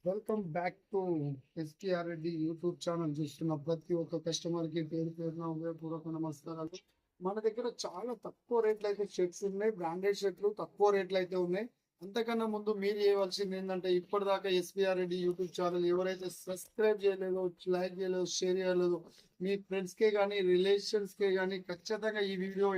Welcome back to STR Reddy YouTube channel. చూస్తున్న ప్రతి ఒక్క కస్టమర్ కి పేరు పేరున హృదయపూర్వక నమస్కారాలు. మన దగ్గర చాలా తక్కువ రేట్లు అయితే షర్ట్స్ ఉన్నాయి, బ్రాండెడ్ షర్ట్లు తక్కువ రేట్లు అయితే ఉన్నాయి. అంతకన్నా ముందు మీరు చేయవలసింది ఏంటంటే, ఇప్పటిదాకా ఎస్పీఆర్ రెడ్డి యూట్యూబ్ ఛానల్ ఎవరైతే సబ్స్క్రైబ్ చేయలేదో, లైక్ చేయలేదో, షేర్ చేయలేదో, మీ ఫ్రెండ్స్కే కానీ రిలేషన్స్కే కానీ ఖచ్చితంగా ఈ వీడియో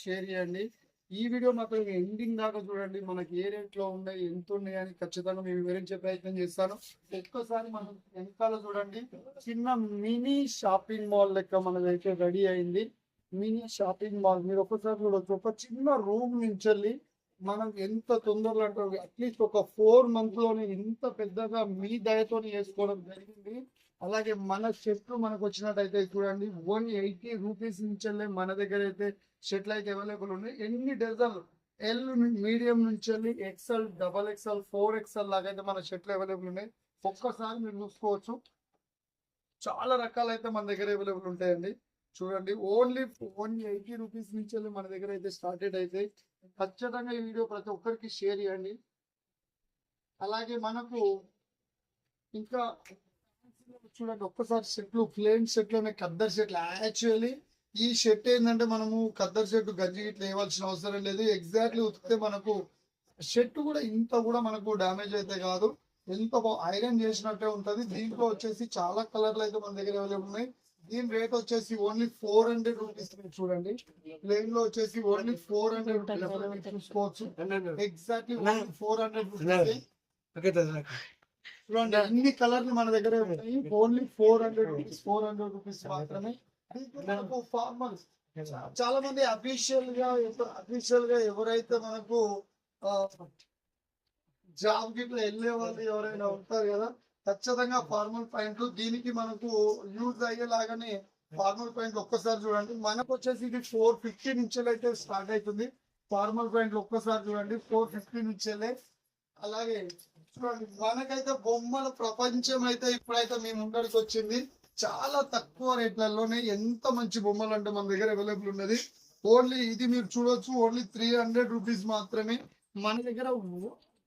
షేర్ చేయండి. ఈ వీడియో మాత్రం ఎండింగ్ దాకా చూడండి. మనకి ఏ రేట్ లో ఉన్నాయి, ఎంత ఉన్నాయి అని ఖచ్చితంగా మేము వివరించే ప్రయత్నం చేస్తాను. ఒక్కసారి మనం వెనకాల చూడండి, చిన్న మినీ షాపింగ్ మాల్ లెక్క మనదైతే రెడీ అయింది. మినీ షాపింగ్ మాల్ మీరు ఒక్కసారి చూడొచ్చు. ఒక చిన్న రూమ్ నుంచి వెళ్ళి మనం ఎంత తొందరలో అంటే అట్లీస్ట్ ఒక 4 months లోనే ఇంత పెద్దగా మీ దయతో చేసుకోవడం జరిగింది. అలాగే మన చెట్లు మనకు వచ్చినట్టయితే చూడండి, 180 రూపీస్ నుంచి మన దగ్గర అయితే షర్ట్లు అయితే అవైలబుల్ ఉన్నాయి. ఎన్ని డజన్లు, ఎల్ మీడియం నుంచి వెళ్ళి ఎక్సెల్, XXL, 4XL లాగా అయితే మన షర్ట్లు అవైలబుల్ ఉన్నాయి. ఒక్కసారి మీరు చూసుకోవచ్చు, చాలా రకాలు అయితే మన దగ్గర అవైలబుల్ ఉంటాయండి. చూడండి, ఓన్లీ 180 రూపీస్ నుంచి వెళ్ళి మన దగ్గర అయితే స్టార్టెడ్ అయితే. ఖచ్చితంగా ఈ వీడియో ప్రతి ఒక్కరికి షేర్ చేయండి. అలాగే మనకు ఇంకా చూడండి, ఒక్కసారి షర్ట్లు, ప్లేన్ షర్ట్లోనే ఖద్దర్ షర్ట్లు. యాక్చువల్లీ ఈ షర్ట్ ఏంటంటే, మనము ఖద్దర్ షర్ట్ గంజి ఇట్లా వేయవలసిన అవసరం లేదు. ఎగ్జాక్ట్లీ ఉతికితే మనకు షర్ట్ కూడా ఇంత కూడా మనకు డ్యామేజ్ అయితే కాదు, ఎంత ఐరన్ చేసినట్టే ఉంటది. దీంట్లో వచ్చేసి చాలా కలర్లు అయితే మన దగ్గర అవైలబుల్ ఉన్నాయి. దీని రేట్ వచ్చేసి ఓన్లీ 400 రూపీస్. చూడండి, ప్లేన్ లో వచ్చేసి ఓన్లీ 400 రూపీస్ చూసుకోవచ్చు. Exactly 400 rupees. చూడండి, ఇన్ని కలర్లు మన దగ్గర ఉంటాయి. ఓన్లీ 400 రూపీస్, 400 రూపీస్ మాత్రమే. మనకు ఫార్మల్స్ చాలా మంది అఫీషియల్ గా ఎవరైతే మనకు జాబ్ కి వెళ్ళే వాళ్ళు ఎవరైనా ఉంటారు కదా, ఖచ్చితంగా ఫార్మల్ ప్యాంట్లు దీనికి మనకు యూజ్ అయ్యేలాగానే ఫార్మల్ ప్యాంట్లు. ఒక్కసారి చూడండి, మనకు వచ్చేసి ఇది 450 నుంచి అయితే స్టార్ట్ అవుతుంది. ఫార్మల్ ప్యాంట్లు ఒక్కసారి చూడండి, 450 నుంచెల్లే. అలాగే చూడండి, మనకైతే బొమ్మల ప్రపంచం అయితే ఇప్పుడైతే మీ ముందరికి వచ్చింది. చాలా తక్కువ రేట్లలోనే ఎంత మంచి బొమ్మలు అంటే మన దగ్గర అవైలబుల్ ఉన్నది. ఓన్లీ ఇది మీరు చూడొచ్చు, ఓన్లీ 300 రూపీస్ మాత్రమే. మన దగ్గర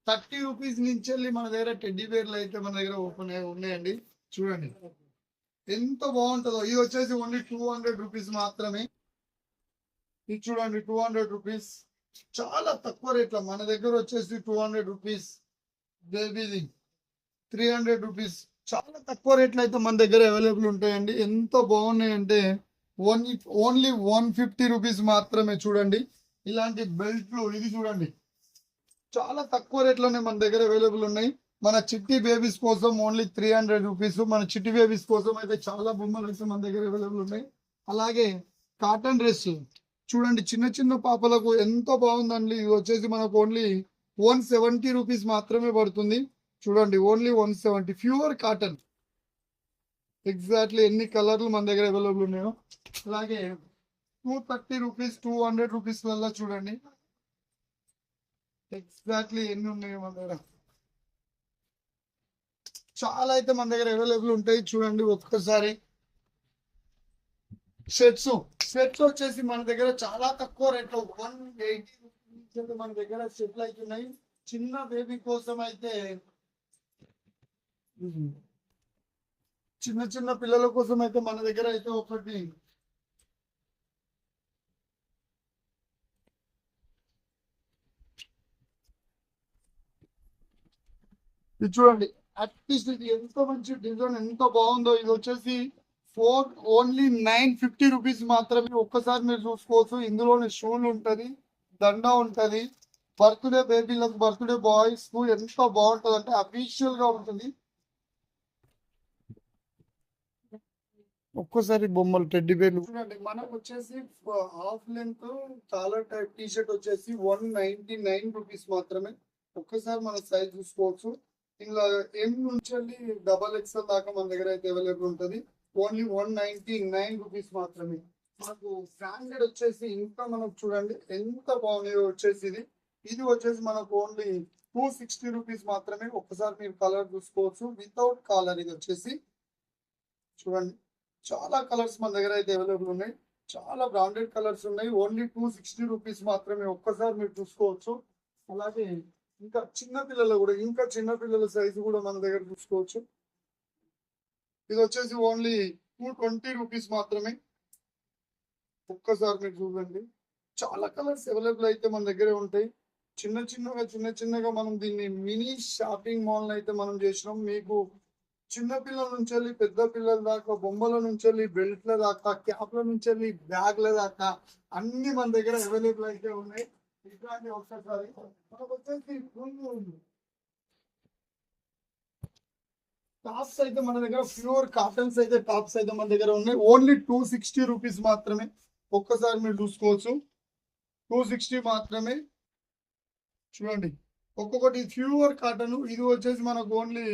30 రూపీస్ నుంచి వెళ్ళి మన దగ్గర టెడ్డీ బేర్లు అయితే మన దగ్గర ఓపెన్ ఉన్నాయండి. చూడండి ఎంత బాగుంటుందో. ఇది వచ్చేసి ఓన్లీ 200 రూపీస్ మాత్రమే. ఇది చూడండి, 200 రూపీస్, చాలా తక్కువ రేట్ల మన దగ్గర వచ్చేసి 200 రూపీస్. బేబీది 300 రూపీస్. చాలా తక్కువ రేట్లు అయితే మన దగ్గర అవైలబుల్ ఉంటాయండి. ఎంత బాగున్నాయంటే ఓన్లీ 150 రూపీస్ మాత్రమే. చూడండి, ఇలాంటి బెల్ట్లు ఇది చూడండి, చాలా తక్కువ రేట్లోనే మన దగ్గర అవైలబుల్ ఉన్నాయి. మన చిట్టి బేబీస్ కోసం ఓన్లీ 300 రూపీస్. మన చిట్టి బేబీస్ కోసం అయితే చాలా బొమ్మలు అయితే మన దగ్గర అవైలబుల్ ఉన్నాయి. అలాగే కాటన్ డ్రెస్ చూడండి, చిన్న చిన్న పాపలకు ఎంత బాగుందండి. ఇది వచ్చేసి మనకు ఓన్లీ 170 రూపీస్ మాత్రమే పడుతుంది. చూడండి, ఓన్లీ 170, ప్యూర్ కాటన్. ఎగ్జాక్ట్లీ ఎన్ని కలర్లు మన దగ్గర అవైలబుల్ ఉన్నాయో. అలాగే 230 రూపీస్, 200 రూపీస్ వల్ల చూడండి ఎగ్జాక్ట్లీ ఎన్ని ఉన్నాయో మన దగ్గర. చాలా అయితే మన దగ్గర అవైలబుల్ ఉంటాయి. చూడండి ఒక్కసారి షర్ట్స్ వచ్చేసి మన దగ్గర చాలా తక్కువ రేట్లో 180 మన దగ్గర షర్ట్లు అయితే ఉన్నాయి. చిన్న బేబీ కోసం అయితే, చిన్న చిన్న పిల్లల కోసం అయితే మన దగ్గర అయితే ఒకటి ఇది చూడండి. అట్లీస్ట్ ఇది ఎంత మంచి డిజైన్, ఎంత బాగుందో. ఇది వచ్చేసి ఓన్లీ 950 రూపీస్ మాత్రమే. ఒక్కసారి మీరు చూసుకోవచ్చు. ఇందులోనే షూలు ఉంటది, దండ ఉంటది. బర్త్డే బేబీలకు, బర్త్డే బాయ్స్ కు ఎంత బాగుంటది అంటే అఫీషియల్ గా ఉంటుంది. ఒక్కసారి బొమ్మలు టెడ్డి బేర్లు చూడండి. మనకు వచ్చేసి half length collar type T shirt వచ్చేసి 199 రూపీస్ మాత్రమే. ఒక్కసారి మన సైజ్ చూసుకోవచ్చు. ఇలా ఎం నుంచి వెళ్ళి XXL దాకా మన దగ్గర అయితే అవైలబుల్ ఉంటుంది. ఓన్లీ 199 రూపీస్ మాత్రమే. మనకు బ్రాండెడ్ వచ్చేసి ఇంకా మనకు చూడండి ఎంత బాగున్నాయో. వచ్చేసి ఇది వచ్చేసి మనకు ఓన్లీ 260 రూపీస్ మాత్రమే. ఒక్కసారి మీరు కలర్ చూసుకోవచ్చు, వితౌట్ కాలర్. ఇది వచ్చేసి చూడండి, చాలా కలర్స్ మన దగ్గర అయితే అవైలబుల్ ఉన్నాయి. చాలా బ్రాండెడ్ కలర్స్ ఉన్నాయి. ఓన్లీ 260 రూపీస్ మాత్రమే. ఒక్కసారి మీరు చూసుకోవచ్చు. అలాగే ఇంకా చిన్న పిల్లలు కూడా, ఇంకా చిన్న పిల్లల సైజు కూడా మన దగ్గర చూసుకోవచ్చు. ఇది వచ్చేసి ఓన్లీ 220 రూపీస్ మాత్రమే. ఒక్కసారి మీరు చూడండి, చాలా కలర్స్ అవైలబుల్ అయితే మన దగ్గర ఉంటాయి. చిన్న చిన్నగా మనం దీన్ని మినీ షాపింగ్ మాల్ అయితే మనం చేసినాం. మీకు చిన్న పిల్లల నుంచి వెళ్ళి పెద్ద పిల్లల దాకా, బొమ్మల నుంచి వెళ్ళి బెల్ట్ల దాకా, క్యాప్ల నుంచి వెళ్ళి బ్యాగ్ల దాకా అన్ని మన దగ్గర అవైలబుల్ అయితే ఉన్నాయి. ఇట్లాంటి ఒక్కసారి మనకు వచ్చేసి టాప్స్ అయితే మన దగ్గర ప్యూర్ కాటన్స్ అయితే టాప్స్ అయితే మన దగ్గర ఉన్నాయి. ఓన్లీ 260 రూపీస్ మాత్రమే. ఒక్కసారి మీరు చూసుకోవచ్చు, 260 మాత్రమే. చూడండి, ఒక్కొక్కటి ప్యూర్ కాటన్. ఇది వచ్చేసి మనకు ఓన్లీ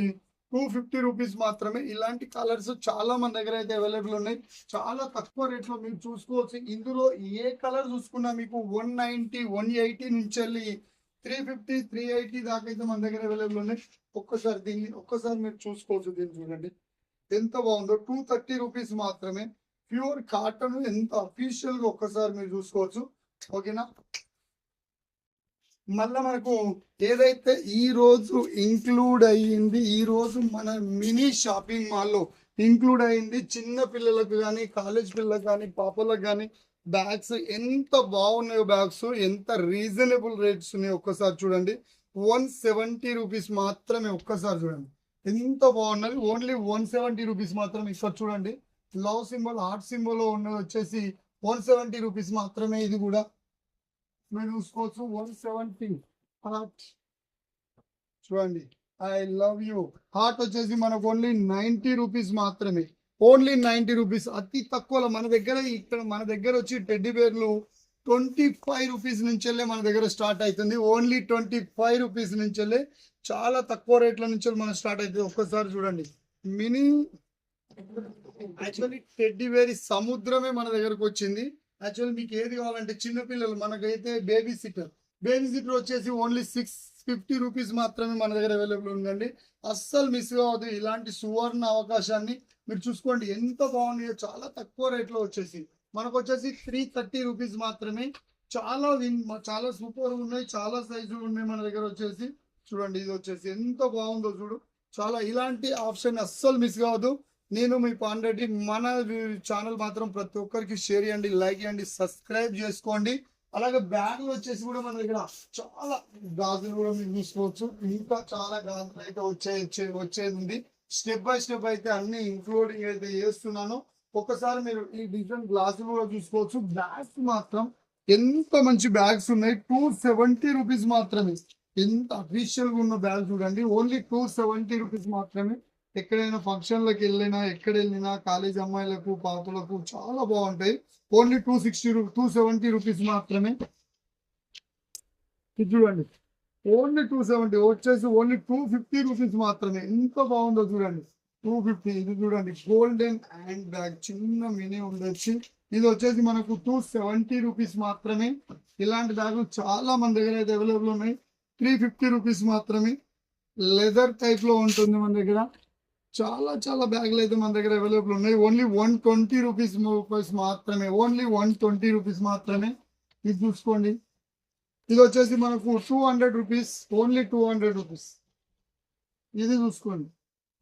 250 రూపీస్ మాత్రమే. ఇలాంటి కలర్స్ చాలా మన దగ్గర అయితే అవైలబుల్ ఉన్నాయి. చాలా తక్కువ రేట్లో మీరు చూసుకోవచ్చు. ఇందులో ఏ కలర్ చూసుకున్నా మీకు 190, 180 నుంచి వెళ్ళి 350, 380 దాకా అయితే మన దగ్గర అవైలబుల్ ఉన్నాయి. ఒక్కసారి మీరు చూసుకోవచ్చు. దీన్ని చూడండి ఎంత బాగుందో. 230 రూపీస్ మాత్రమే. ప్యూర్ కాటన్, ఎంత అఫీషియల్ గా ఒక్కసారి మీరు చూసుకోవచ్చు. ఓకేనా. మళ్ళా మనకు ఏదైతే ఈ రోజు ఇంక్లూడ్ అయ్యింది, ఈ రోజు మన మినీ షాపింగ్ మాల్లో ఇంక్లూడ్ అయింది, చిన్న పిల్లలకు కానీ, కాలేజ్ పిల్లలకు కానీ, పాపలకు కానీ బ్యాగ్స్ ఎంత బాగున్నాయో, బ్యాగ్స్ ఎంత రీజనబుల్ రేట్స్ ఉన్నాయో ఒక్కసారి చూడండి. 170 రూపీస్ మాత్రమే. ఒక్కసారి చూడండి ఎంత బాగున్నది. ఓన్లీ 170 రూపీస్ మాత్రమే. ఇక్కడ చూడండి, లవ్ సింబల్, హార్ట్ సింబల్ ఉన్నది వచ్చేసి 170 రూపీస్ మాత్రమే. ఇది కూడా మీరు చూసుకోవచ్చు. 170 హార్ట్ చూడండి, ఐ లవ్ యూ హార్ట్ వచ్చేసి మనకు ఓన్లీ 90 రూపీస్ మాత్రమే. Only 90 rupees. అతి తక్కువలో మన దగ్గర, ఇక్కడ మన దగ్గర వచ్చి టెడ్డీ బేర్లు 25 రూపీస్ నుంచి వెళ్ళే మన దగ్గర స్టార్ట్ అవుతుంది. ఓన్లీ 25 రూపీస్ నుంచి వెళ్ళే, చాలా తక్కువ రేట్ల నుంచి మనం స్టార్ట్ అవుతుంది. ఒక్కసారి చూడండి, మినీ యాక్చువల్లీ టెడ్డీ బేర్ సముద్రమే మన దగ్గరకు వచ్చింది. యాక్చువల్లీ మీకు ఏది కావాలంటే, చిన్నపిల్లలు మనకైతే బేబీ సిటర్ వచ్చేసి ఓన్లీ 650 రూపీస్ మాత్రమే మన దగ్గర అవైలబుల్ ఉందండి. అస్సలు మిస్ కావద్దు ఇలాంటి సువర్ణ అవకాశాన్ని. మీరు చూసుకోండి ఎంత బాగున్నాయో. చాలా తక్కువ రేట్లో వచ్చేసి మనకు వచ్చేసి 330 రూపీస్ మాత్రమే. చాలా సూపర్ ఉన్నాయి, చాలా సైజులు ఉన్నాయి మన దగ్గర వచ్చేసి. చూడండి, ఇది వచ్చేసి ఎంత బాగుందో చూడు. చాలా ఇలాంటి ఆప్షన్ అస్సలు మిస్ కావద్దు. నేను మీ పాండ్రెడ్డి. మన ఛానల్ మాత్రం ప్రతి ఒక్కరికి షేర్ చేయండి, లైక్ చేయండి, సబ్స్క్రైబ్ చేసుకోండి. అలాగే బ్యాగులు వచ్చేసి కూడా మన దగ్గర చాలా గాజులు కూడా మీరు చూసుకోవచ్చు. ఇంకా చాలా గాజులు అయితే వచ్చేది ఉంది. స్టెప్ బై స్టెప్ అయితే అన్ని ఇంక్లూడింగ్ అయితే చేస్తున్నాను. ఒక్కసారి మీరు ఈ డిజైన్ గ్లాసులు కూడా చూసుకోవచ్చు. బ్యాగ్స్ మాత్రం ఎంత మంచి బ్యాగ్స్ ఉన్నాయి. 270 రూపీస్ మాత్రమే. ఎంత అఫీషియల్ గా ఉన్న బ్యాగ్ చూడండి. ఓన్లీ 270 రూపీస్ మాత్రమే. ఎక్కడైనా ఫంక్షన్లకు వెళ్ళినా, ఎక్కడ వెళ్ళినా, కాలేజ్ అమ్మాయిలకు, పాపలకు చాలా బాగుంటాయి. ఓన్లీ 270 రూపీస్ మాత్రమే. ఇది చూడండి, ఓన్లీ 270 వచ్చేసి ఓన్లీ 250 రూపీస్ మాత్రమే. ఎంత బాగుందో చూడండి, 250. ఇది చూడండి, గోల్డెన్ హ్యాండ్ బ్యాగ్, చిన్న మినీ ఉండొచ్చు. ఇది వచ్చేసి మనకు 270 రూపీస్ మాత్రమే. ఇలాంటి బ్యాగులు చాలా మన దగ్గర అయితే అవైలబుల్ ఉన్నాయి. 350 రూపీస్ మాత్రమే. లెదర్ టైప్ లో ఉంటుంది మన దగ్గర. చాలా బ్యాగులు అయితే మన దగ్గర అవైలబుల్ ఉన్నాయి. ఓన్లీ 120 రూపీస్ మాత్రమే. ఓన్లీ 120 రూపీస్ మాత్రమే. ఇది చూసుకోండి, ఇది వచ్చేసి మనకు 200 రూపీస్. Only 200 rupees. ఇది చూసుకోండి,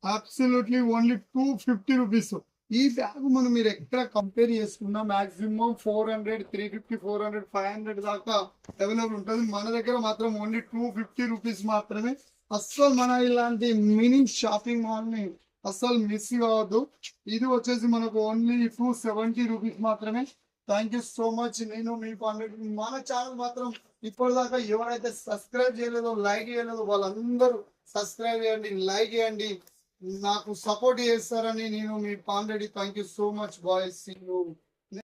అబ్సల్యూట్లీ ఓన్లీ 250 రూపీస్. ఈ బ్యాగ్ మనం మీరు ఎక్కడ కంపేర్ చేసుకున్నా మాక్సిమం 400, 350, 400, 500 దాకా అవైలబుల్ ఉంటుంది. మన దగ్గర మాత్రం ఓన్లీ 250 రూపీస్ మాత్రమే. అస్సలు మన ఇలాంటి మినీ షాపింగ్ మాల్ ని అస్సలు మిస్ కావద్దు. ఇది వచ్చేసి మనకు ఓన్లీ 270 రూపీస్ మాత్రమే. Thank you so much. నేను మీ పాండ్రెడ్డి. మన ఛానల్ మాత్రం ఇప్పటిదాకా ఎవరైతే సబ్స్క్రైబ్ చేయలేదో, లైక్ చేయలేదో వాళ్ళందరూ సబ్స్క్రైబ్ చేయండి, లైక్ చేయండి, నాకు సపోర్ట్ చేస్తారని నేను మీ Pandreddy. Thank you so much boys. See you.